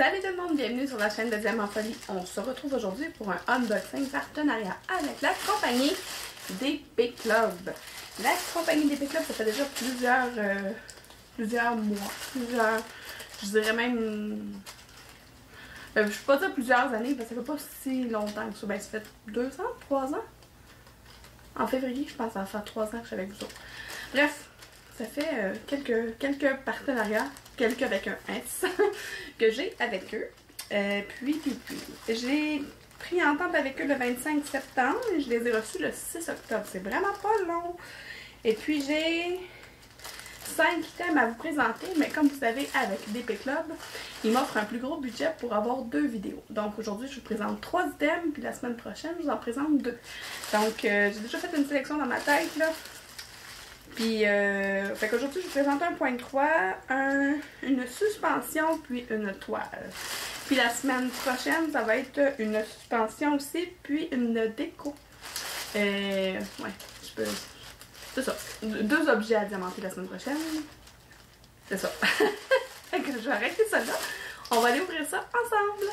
Salut tout le monde, bienvenue sur la chaîne de Diamant Folie. On se retrouve aujourd'hui pour un unboxing partenariat avec la compagnie DP Club. La compagnie DP Club, ça fait déjà plusieurs mois, je dirais même, je ne peux pas dire plusieurs années parce que ça fait pas si longtemps que ça. Ben, ça fait 2 ans, 3 ans. En février, je pense que ça va faire 3 ans que je suis avec vous autres. Bref, ça fait quelques partenariats, quelques avec un S, que j'ai avec eux. Puis, j'ai pris entente avec eux le 25 septembre et je les ai reçus le 6 octobre. C'est vraiment pas long. Et puis, j'ai 5 items à vous présenter, mais comme vous savez, avec DP Club, ils m'offrent un plus gros budget pour avoir 2 vidéos. Donc aujourd'hui, je vous présente 3 items, puis la semaine prochaine, je vous en présente 2. Donc, j'ai déjà fait une sélection dans ma tête, là. Puis, fait qu'aujourd'hui, je vous présente un point de croix, une suspension, puis une toile. Puis la semaine prochaine, ça va être une suspension aussi, puis une déco. Ouais, je peux... C'est ça. 2 objets à diamanter la semaine prochaine. C'est ça. Fait que je vais arrêter ça là. On va aller ouvrir ça ensemble.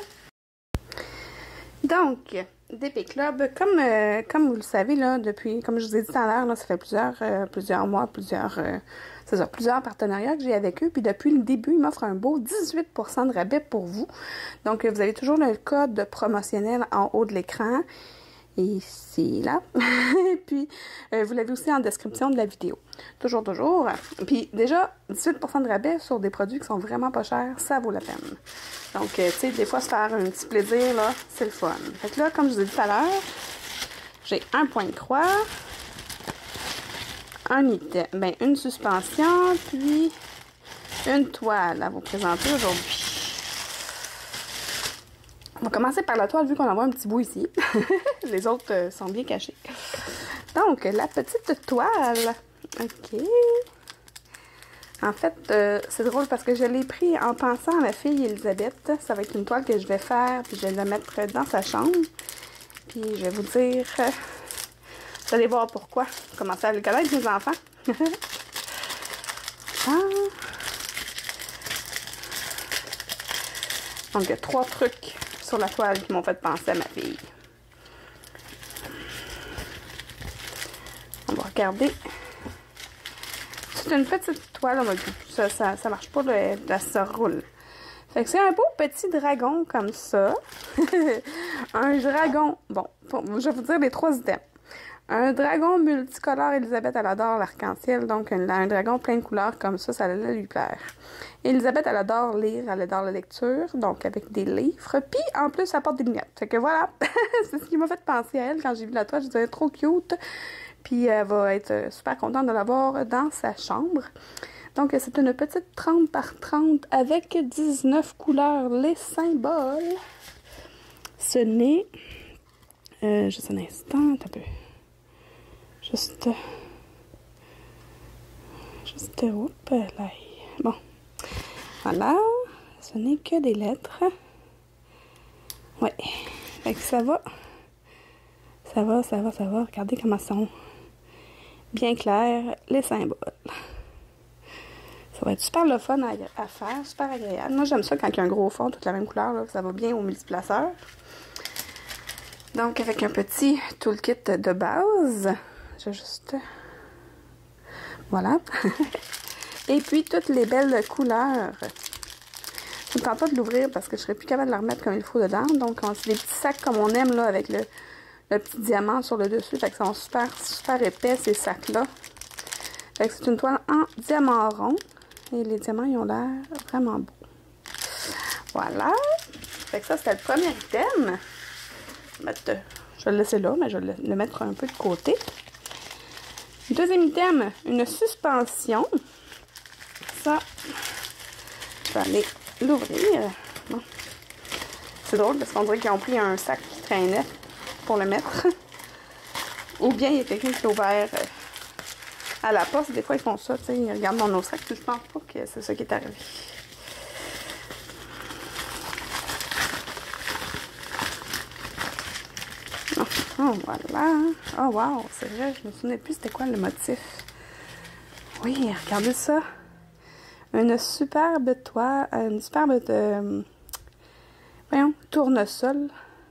Donc, DP Club, comme vous le savez, là, depuis, comme je vous ai dit tout à l'heure, ça fait plusieurs mois, plusieurs partenariats que j'ai avec eux. Puis depuis le début, ils m'offrent un beau 18% de rabais pour vous. Donc, vous avez toujours le code promotionnel en haut de l'écran. Ici, là. Puis, vous l'avez aussi en description de la vidéo. Toujours. Puis, déjà, 18% de rabais sur des produits qui sont vraiment pas chers, ça vaut la peine. Donc, tu sais, des fois, se faire un petit plaisir, là, c'est le fun. Fait que là, comme je vous ai dit tout à l'heure, j'ai un point de croix, une suspension, puis une toile à vous présenter aujourd'hui. On va commencer par la toile, vu qu'on en voit un petit bout ici. Les autres sont bien cachés. Donc, la petite toile. OK. En fait, c'est drôle parce que je l'ai pris en pensant à ma fille Elisabeth. Ça va être une toile que je vais faire, puis je vais la mettre dans sa chambre. Puis, je vais vous dire... vous allez voir pourquoi. Commencer à le connaître, mes enfants. Donc, il y a 3 trucs sur la toile qui m'ont fait penser à ma fille. On va regarder. C'est une petite toile, on va dire. Ça marche pas, ça se roule. Fait que c'est un beau petit dragon comme ça. Un dragon. Bon, je vais vous dire les 3 items. Un dragon multicolore, Elisabeth, elle adore l'arc-en-ciel. Donc, un dragon plein de couleurs comme ça allait lui plaire. Elisabeth, elle adore lire, elle adore la lecture. Donc, avec des livres. Puis, en plus, elle porte des lunettes. Fait que voilà. C'est ce qui m'a fait penser à elle quand j'ai vu la toile. Je disais, trop cute. Puis, elle va être super contente de l'avoir dans sa chambre. Donc, c'est une petite 30 par 30 avec 19 couleurs. Les symboles. Ce n'est... juste un instant, un peu. Juste, oups, là. Bon, voilà, ce n'est que des lettres. Ouais, fait que ça va. Regardez comment ils sont bien clairs, les symboles. Ça va être super le fun à faire, super agréable. Moi, j'aime ça quand il y a un gros fond, toute la même couleur, là, ça va bien au multiplaceur. Donc, avec un petit toolkit de base, j'ai juste... Voilà. Et puis, toutes les belles couleurs. Je ne tente pas de l'ouvrir parce que je serais plus capable de la remettre comme il faut dedans. Donc, c'est des petits sacs comme on aime, là, avec le petit diamant sur le dessus. Fait que sont super épais, ces sacs-là. Fait que c'est une toile en diamant rond. Et les diamants, ils ont l'air vraiment beaux. Voilà. Fait que ça, c'était le premier item. Je vais le laisser là, mais je vais le mettre un peu de côté. Deuxième item, une suspension. Ça, je vais aller l'ouvrir. Bon. C'est drôle parce qu'on dirait qu'ils ont pris un sac qui traînait pour le mettre. Ou bien il y a quelqu'un qui l'a ouvert à la poste. Des fois, ils font ça, tu sais, ils regardent dans nos sacs. Je pense pas que c'est ça qui est arrivé. Oh, voilà. Oh, wow. C'est vrai, je me souvenais plus c'était quoi le motif. Oui, regardez ça. Une superbe toile. Une superbe tournesol.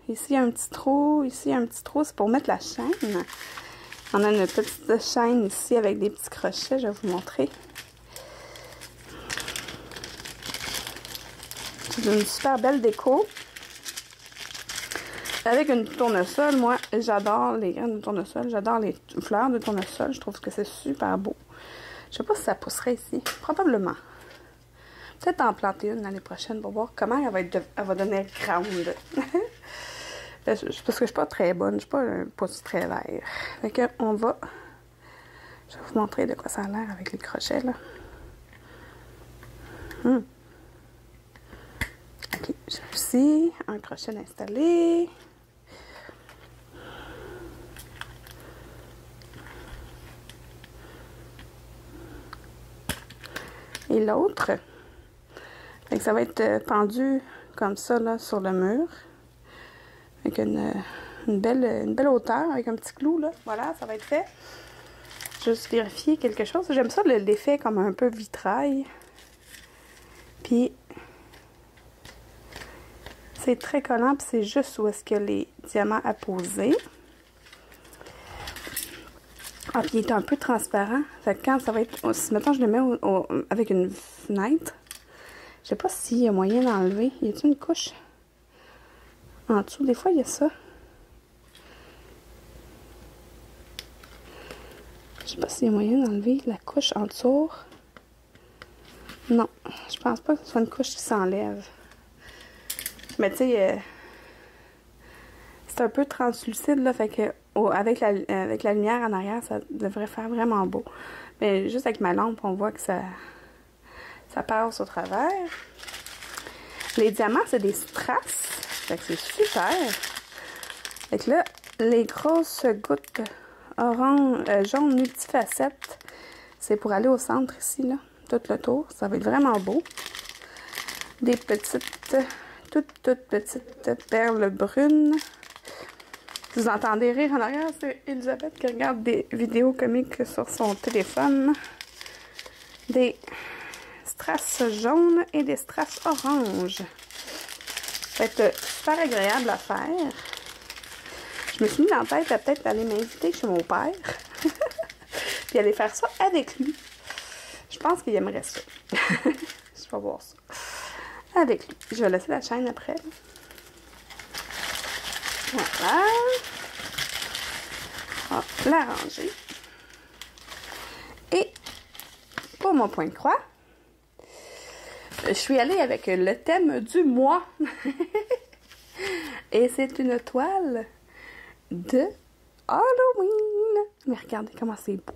Ici, il y a un petit trou. Ici, il y a un petit trou. C'est pour mettre la chaîne. On a une petite chaîne ici avec des petits crochets. Je vais vous montrer. C'est une super belle déco. Avec une tournesol, moi, j'adore les graines de tournesol. J'adore les fleurs de tournesol. Je trouve que c'est super beau. Je sais pas si ça pousserait ici. Probablement. Peut-être en planter une l'année prochaine pour voir comment elle va devenir grande. Parce que je suis pas très bonne. Je suis pas un pouce très vert. Fait que on va... Je vais vous montrer de quoi ça a l'air avec les crochets, là. Ok, j'ai aussi un crochet d'installer. Et l'autre, ça va être pendu comme ça là, sur le mur. Avec une belle hauteur, avec un petit clou là. Voilà, ça va être fait. Juste vérifier quelque chose. J'aime ça l'effet comme un peu vitrail. Puis c'est très collant, puis c'est juste où est-ce que les diamants à poser. Ah, puis il est un peu transparent. Fait que quand ça va être... Si maintenant je le mets avec une fenêtre, je sais pas s'il y a moyen d'enlever. Y a-t-il une couche en dessous? Des fois, il y a ça. Je sais pas s'il y a moyen d'enlever la couche en dessous. Non, je pense pas que ce soit une couche qui s'enlève. Mais tu sais, c'est un peu translucide, là, fait que avec la lumière en arrière, ça devrait faire vraiment beau. Mais juste avec ma lampe, on voit que ça passe au travers. Les diamants, c'est des strass. Fait que c'est super. Fait que là, les grosses gouttes orange, jaune multifacettes, c'est pour aller au centre ici, là. Tout le tour. Ça va être vraiment beau. Des petites, toutes petites perles brunes. Vous entendez rire en arrière, c'est Elisabeth qui regarde des vidéos comiques sur son téléphone. Des strass jaunes et des strass oranges. Ça va être super agréable à faire. Je me suis mis dans la tête à peut-être aller m'inviter chez mon père. Puis aller faire ça avec lui. Je pense qu'il aimerait ça. Je vais voir ça. Avec lui. Je vais laisser la chaîne après. Voilà. On va la ranger. Et pour mon point de croix, je suis allée avec le thème du mois. Et c'est une toile de Halloween. Mais regardez comment c'est beau.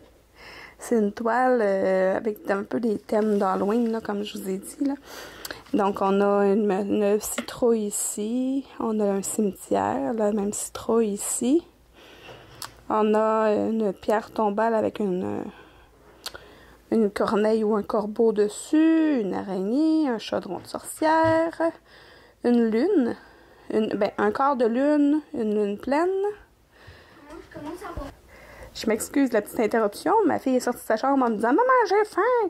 C'est une toile avec un peu des thèmes d'Halloween, là, comme je vous ai dit. Là. Donc, on a une citrouille ici. On a un cimetière, la même citrouille ici. On a une pierre tombale avec une corneille ou un corbeau dessus, une araignée, un chaudron de sorcière, une lune, un quart de lune, une lune pleine. Comment ça va? Je m'excuse la petite interruption. Ma fille est sortie de sa chambre en me disant « Maman, j'ai faim! »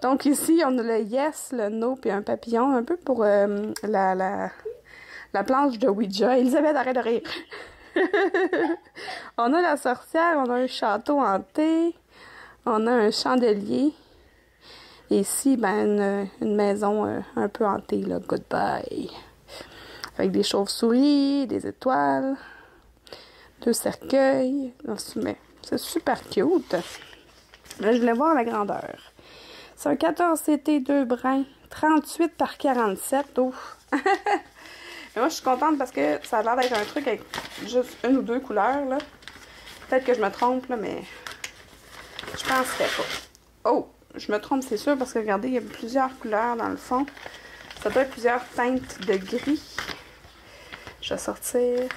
Donc ici, on a le yes, le no, puis un papillon, un peu pour la planche de Ouija. Elisabeth, arrête de rire! On a la sorcière, on a un château hanté, on a un chandelier. Et ici, une maison un peu hantée, là, goodbye. Avec des chauves-souris, des étoiles, 2 cercueils. C'est super cute. Là, je voulais voir la grandeur. C'est un 14 CT 2 brins, 38 par 47. Ouf! Mais moi, je suis contente parce que ça a l'air d'être un truc avec juste 1 ou 2 couleurs, là. Peut-être que je me trompe, là, mais je penserais pas. Oh! Je me trompe, c'est sûr, parce que regardez, il y a plusieurs couleurs dans le fond. Ça doit être plusieurs teintes de gris. Je vais sortir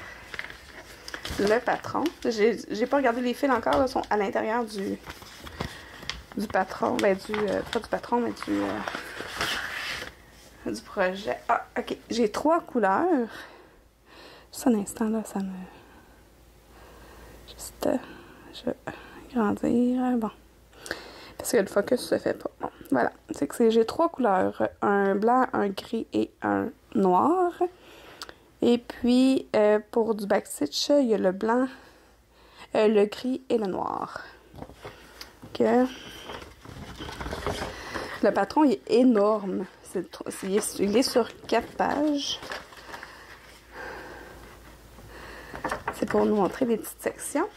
le patron. J'ai pas regardé les fils encore, là, sont à l'intérieur du patron. Pas du patron, mais du projet. Ah, ok. J'ai 3 couleurs. Juste un instant, là, ça me... Juste... je vais grandir. Bon. Parce que le focus se fait pas. Bon, voilà. C'est que j'ai 3 couleurs. Un blanc, un gris et un noir. Et puis, pour du backstitch, il y a le blanc, le gris et le noir. Que le patron il est énorme. Il est sur 4 pages. C'est pour nous montrer les petites sections.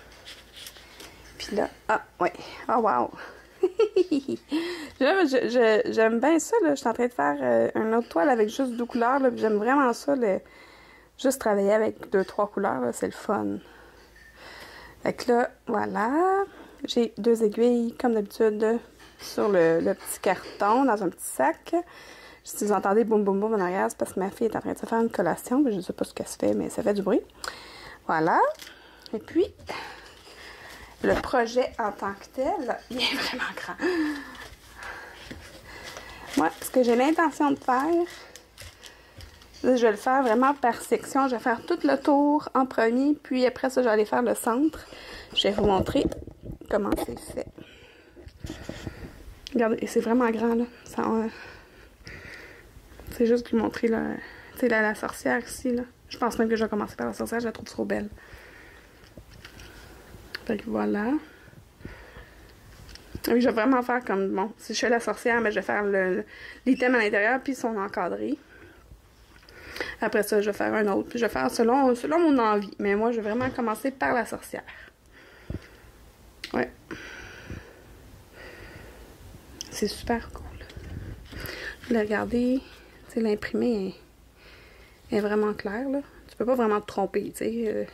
Puis là, ah, ouais. Oh, wow! J'aime bien ça, là. Je suis en train de faire une autre toile avec juste 2 couleurs, là. J'aime vraiment ça, juste travailler avec 2-3 couleurs, là. C'est le fun. Fait que là, voilà. J'ai 2 aiguilles, comme d'habitude, sur le petit carton, dans un petit sac. Si vous entendez boum boum boum en arrière, c'est parce que ma fille est en train de se faire une collation. Je ne sais pas ce qu'elle se fait, mais ça fait du bruit. Voilà. Et puis, le projet en tant que tel, il est vraiment grand. Moi, ce que j'ai l'intention de faire, je vais le faire vraiment par section. Je vais faire tout le tour en premier, puis après ça, je vais aller faire le centre. Je vais vous montrer comment c'est fait. Regardez, c'est vraiment grand, là. C'est juste vous montrer, là, tu sais, la sorcière ici, là. Je pense même que je vais commencer par la sorcière, je la trouve trop belle. Fait que voilà. Oui, je vais vraiment faire comme, bon, si je fais la sorcière, mais je vais faire l'item à l'intérieur, puis son encadré. Après ça, je vais faire un autre, puis je vais faire selon mon envie. Mais moi, je vais vraiment commencer par la sorcière. Ouais. C'est super cool. Je voulais regarder, tu sais, l'imprimé est vraiment clair, là. Tu peux pas vraiment te tromper, tu sais.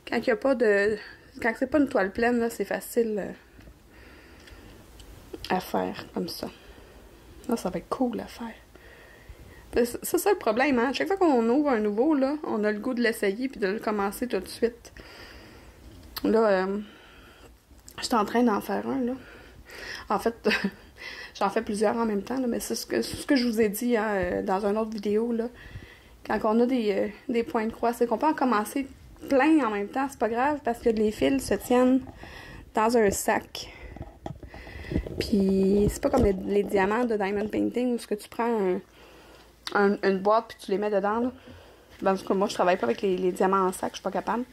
Quand il y a pas de... Quand c'est pas une toile pleine, là, c'est facile à faire comme ça. Là, ça va être cool à faire. C'est ça le problème, hein. Chaque fois qu'on ouvre un nouveau, là, on a le goût de l'essayer puis de le commencer tout de suite. Là, je suis en train d'en faire un, là. En fait, j'en fais plusieurs en même temps, là, mais c'est ce que je vous ai dit hein, dans une autre vidéo, là. Quand on a des points de croix, c'est qu'on peut en commencer plein en même temps, c'est pas grave, parce que les fils se tiennent dans un sac. Puis, c'est pas comme les diamants de Diamond Painting, où ce que tu prends une boîte puis tu les mets dedans, là. Parce que moi, je travaille pas avec les diamants en sac, je suis pas capable.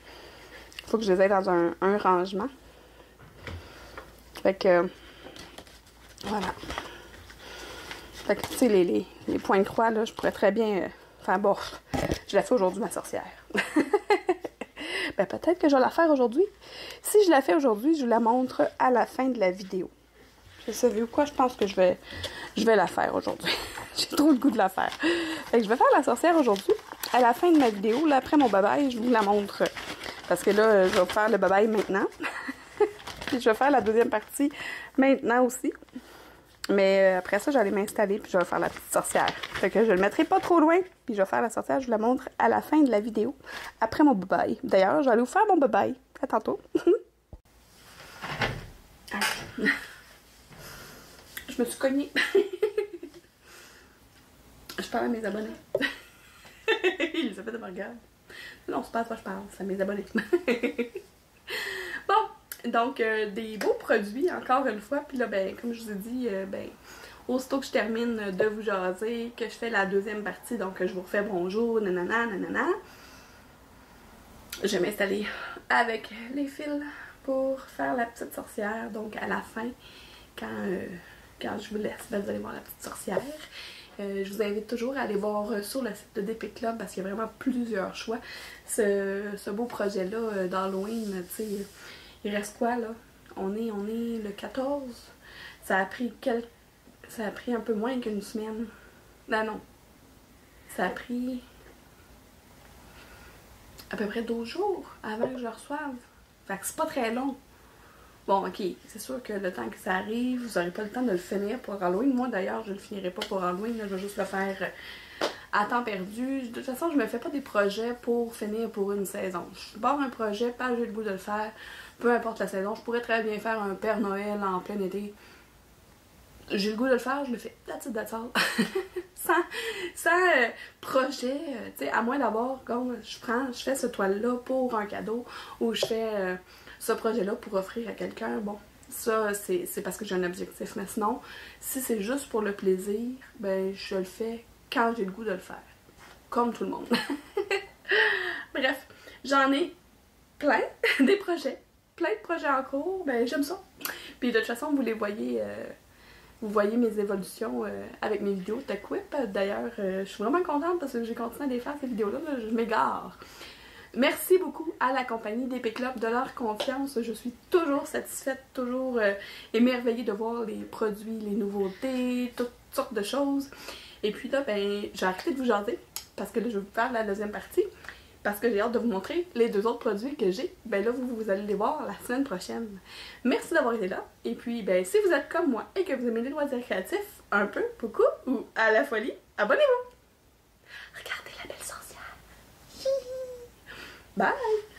Il faut que je les aie dans un rangement. Fait que, voilà. Fait que, tu sais, les points de croix, là, je pourrais très bien faire, bon, je la fais aujourd'hui, ma sorcière. Ben, peut-être que je vais la faire aujourd'hui. Si je la fais aujourd'hui, je vous la montre à la fin de la vidéo. Vous savez quoi? Je pense que je vais la faire aujourd'hui. J'ai trop le goût de la faire. Fait que je vais faire la sorcière aujourd'hui. À la fin de ma vidéo, là, après mon bye-bye, je vous la montre. Parce que là, je vais faire le bye-bye maintenant. Puis je vais faire la deuxième partie maintenant aussi. Mais après ça, j'allais m'installer puis je vais faire la petite sorcière. Fait que je le mettrai pas trop loin. Puis je vais faire la sorcière, je vous la montre à la fin de la vidéo. Après mon bye-bye. D'ailleurs, j'allais vous faire mon bye-bye. À tantôt. Je me suis cognée. Je parle à mes abonnés. Elisabeth de me regarde. Non, c'est pas à toi que je parle, c'est à mes abonnés. Bon, donc des beaux produits encore une fois. Puis là, ben, comme je vous ai dit, ben, aussitôt que je termine de vous jaser, que je fais la deuxième partie, donc je vous refais bonjour, nanana, nanana. Je vais m'installer avec les fils pour faire la petite sorcière. Donc à la fin, quand je vous laisse, ben, vous allez voir la petite sorcière. Je vous invite toujours à aller voir sur le site de DP Club parce qu'il y a vraiment plusieurs choix. Ce beau projet-là d'Halloween, tu sais, il reste quoi là? On est le 14. Ça a pris un peu moins qu'une semaine. Non. Ça a pris à peu près 12 jours avant que je le reçoive. Fait que c'est pas très long. Bon, ok, c'est sûr que le temps que ça arrive, vous n'aurez pas le temps de le finir pour Halloween. Moi, d'ailleurs, je ne le finirai pas pour Halloween. Là, je vais juste le faire à temps perdu. De toute façon, je me fais pas des projets pour finir pour une saison. Je pars un projet, pas j'ai le goût de le faire. Peu importe la saison. Je pourrais très bien faire un Père Noël en plein été. J'ai le goût de le faire, je le fais. That's all. sans projet, tu sais, à moins d'avoir, comme je fais ce toile-là pour un cadeau ou je fais ce projet-là pour offrir à quelqu'un. Bon, ça, c'est parce que j'ai un objectif. Mais sinon, si c'est juste pour le plaisir, ben, je le fais quand j'ai le goût de le faire. Comme tout le monde. Bref, j'en ai plein, des projets. Plein de projets en cours, ben j'aime ça. Puis de toute façon, vous les voyez, vous voyez mes évolutions avec mes vidéos TechWhip. D'ailleurs, je suis vraiment contente parce que j'ai continué à les faire ces vidéos-là, je m'égare. Merci beaucoup à la compagnie d'Epic Club de leur confiance. Je suis toujours satisfaite, toujours émerveillée de voir les produits, les nouveautés, toutes sortes de choses. Et puis là, ben, j'ai arrêté de vous jaser parce que là, je vais vous faire la deuxième partie. Parce que j'ai hâte de vous montrer les deux autres produits que j'ai. Ben là, vous allez les voir la semaine prochaine. Merci d'avoir été là. Et puis, ben, si vous êtes comme moi et que vous aimez les loisirs créatifs, un peu, beaucoup ou à la folie, abonnez-vous! Regardez la belle sorcière! Bye!